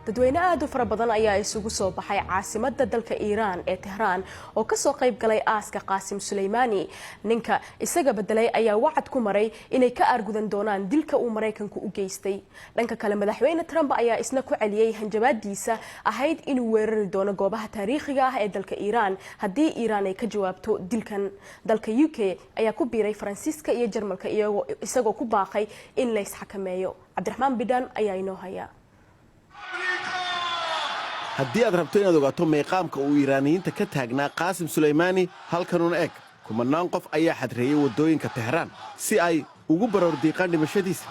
dadweyne aad u fara badan ayaa isugu soo baxay caasimadda dalka Iran ee Tehran oo ka soo qayb galay aaska Qaasim Suleymani ninka isaga bedelay ayaa wacd ku maray inay ka argudan doonaan dilka uu Mareykanku u geystay dhanka kale madaxweyne Trump ayaa isna ku celiyay hanjabaadiisa ahayd inuu weerari doono goobaha taariikhiga ah ee dalka Iran haddii Iran ay ka jawaabto dilkan dalka UK ayaa ku biiray Faransiiska iyo Jarmalka isagoo ku baaqay in la isxakameeyo Cabdiraxmaan Bidan ayaa inoo haya haddii aad rabto inaad ogaato meeqaamka uu Iiraaniyiinta ka taagnaa Qaasim Suleymani halkanuun eeg kumanaan qof ayaa xadreeyay wadooyinka Tehran si ay ugu barordiiqaan dhimashadiisa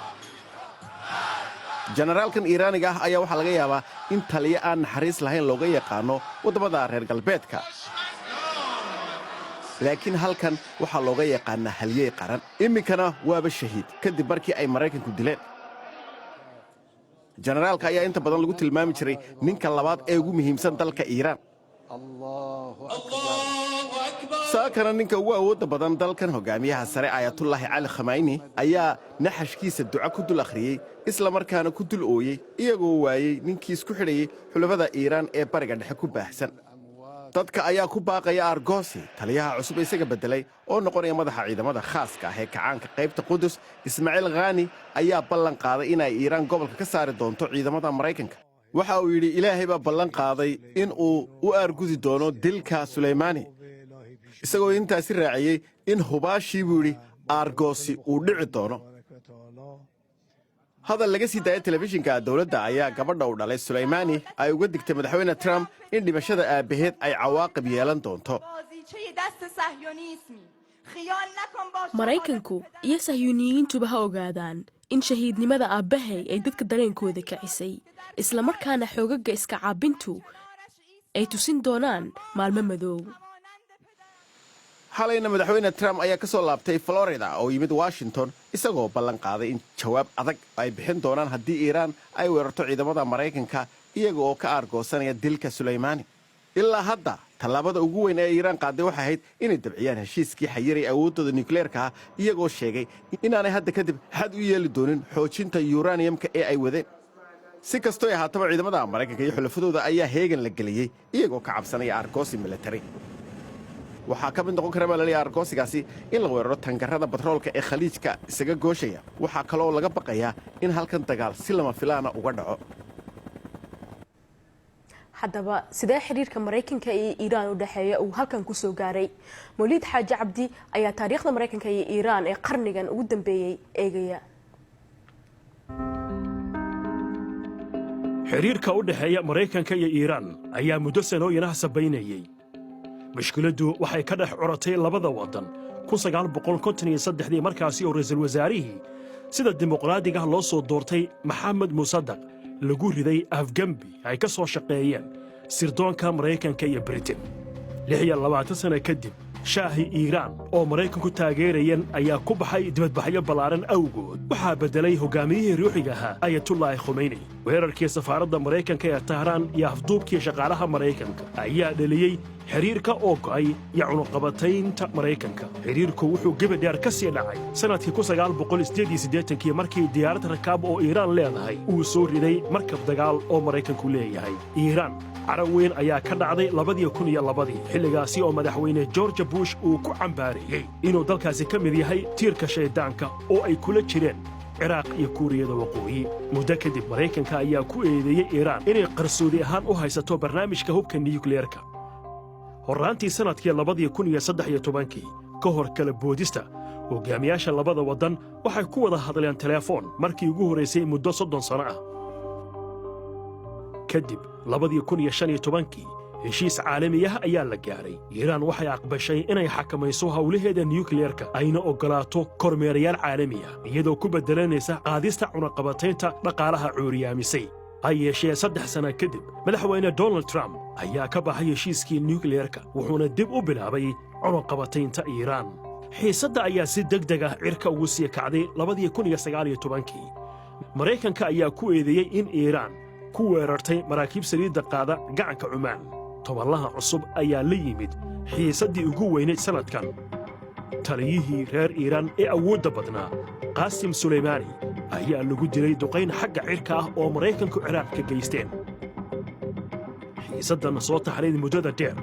generaalkan Iiraaniga ah ayaa waxaa laga yaabaa in taliye aan naxariis lahayn looga yaqaano waddamada reer galbeedka laakiin halkan waxaa looga yaqaanaa halyey qaran iminkana waaba shahiid kadib markii ay Mareykanku dileen generaalka ayaa inta badan lagu tilmaami jiray ninka labaad ee ugu muhiimsan dalka Iiraan saakana ninka ugu awoodda badan dalkan hogaamiyaha sare Ayatollah Ali Khamenei ayaa naxashkiisa duca ku dul akhriyay isla markaana ku dul ooyay iyagoo waayay ninkii isku xidhayay xulafada Iiraan ee bariga dhexe ku baahsan dadka ayaa ku baaqaya argoosi taliyaha cusub isaga bedelay oo noqonaya madaxa ciidamada khaaska ah ee kacaanka qaybta Qudus Ismaaciil Ghani ayaa ballan qaaday in ay Iiraan gobolka ka saari doonto ciidamada Mareykanka waxa uu yidhi Ilaahay baa ballan qaaday in uu u argudi doono dilka Suleymani isagoo intaasi raaciyay in hubaashii buu yidhi argoosi uu dhici doono hadal laga sii daayay telefishinka dawladda ayaa gabadha u dhalay Suleymani ay uga digtay madaxweyne Trump in dhimashada aabaheed ay cawaaqib yeelan doonto Mareykanku iyo Sahyuuniyiintuba ha ogaadaan in shahiidnimada aabahay ay dadka dareenkooda kicisay isla markaana xoogaga iska caabintu ay tusin doonaan maalmo madow halayna madaxweyne Trump ayaa ka soo laabtay Florida oo yimid Washington isagoo ballan qaaday in jawaab adag ay bixin doonaan haddii Iiraan ay weerarto ciidamada Mareykanka iyaga oo ka argoosanaya dilka Suleymani ilaa hadda tallaabada ugu weyn ee Iiraan qaaday waxay ahayd inay dabciyaan heshiiskii xayiray awoodooda nuclearka ah iyagoo sheegay inaanay hadda kadib xad u yeeli doonin xoojinta uraniumka ee ay wadeen si kastoo ay haataba ciidamada Mareykanka iyo xulafadooda ayaa heegan la geliyay iyagoo ka cabsanaya argoosi military waxaa ka mid noqon kara malaliya argoosigaasi in la weeraro tangarada batroolka ee khaliijka isaga gooshaya waxaa kaloo laga baqayaa in halkan dagaal si lama filaana uga dhaco haddaba sidee xiriirka Mareykanka iyo Iiraan u dhaxeeya uu halkan ku soo gaaray Mawlid Xaaji Cabdi ayaa taariikhda Mareykanka iyo Iiraan ee qarnigan ugu dambeeyay eegaya xiriirka u dhaxeeya Mareykanka iyo Iiraan ayaa muddo sanooyin ah sabaynayay mashkiladdu waxay ka dhex curatay labada waddan 1953 markaasi oo ra'iisul wasaarihii sida dimuqraadiga loo soo doortay Maxamed Musaddeq lagu riday Afgambi ay ka soo shaqeeyeen sirdoonka Mareykanka iyo Britain 26 sano kadib shaahi Iiraan oo Mareykanku taageerayeen ayaa ku baxay dibadbaxyo ballaaran awgood waxaa bedelay hogaamiyihii ruuxiga ahaa Ayatollah Khamenei weerarkii safaaradda Mareykanka ee Tehran iyo afduubkii shaqaalaha Mareykanka ayaa dhaliyay xiriirka oo go'ay iyo cunuqabataynta Mareykanka xiriirku wuxuu gabadheer ka sii dhacay sanadkii 1988 markii diyaarad rakaab oo Iiraan leedahay uu soo riday markab dagaal oo Mareykanku leeyahay Iiraan carab weyn ayaa ka dhacday 2002 xilligaasi oo madaxweyne George Bush uu ku cambaarayay inuu dalkaasi ka mid yahay tiirka shaydaanka oo ay kula jireen Ciraaq iyo Kuuriyada Waqooyi muddo kadib Mareykanka ayaa ku eedeeyay Iiraan inay qarsoodi ahaan u haysato barnaamijka hubka nuclearka horraantii sanadkii 2013 ka hor kala boodista hogaamiyaasha labada waddan waxay ku wada hadleen telefoon markii ugu horeysay muddo 30 sano ah kadib 2015 heshiis caalami ah ayaa la gaaray Iiraan waxay aqbashay inay xakamayso hawlaheeda nuclearka ayna ogolaato kormeerayaal caalami ah iyadoo ku bedelanaysa qaadista cunaqabataynta dhaqaalaha cuuriyaamisay ay yeeshee 3 sano kadib madaxweyne Donald Trump ayaa ka baxay heshiiskii nuclearka wuxuuna dib u bilaabay cunaqabataynta Iiraan xiisadda ayaa si degdeg ah cirka ugu sii kacday 2019 Mareykanka ayaa ku eedeeyay in Iiraan ku weerartay maraakiib saliidda qaada gacanka Cumaan tobanlaha cusub ayaa la yimid xiisaddii ugu weynayd sanadkan taliyihii reer Iiraan ee awoodda badnaa Qaasim Suleymani ayaa lagu dilay duqayn xagga cirka ah oo Mareykanku Ciraaq ka geysteen xiisaddan soo taxnayd muddada dheer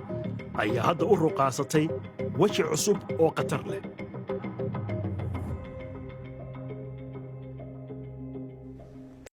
ayaa hadda u ruqaasatay weji cusub oo khatar leh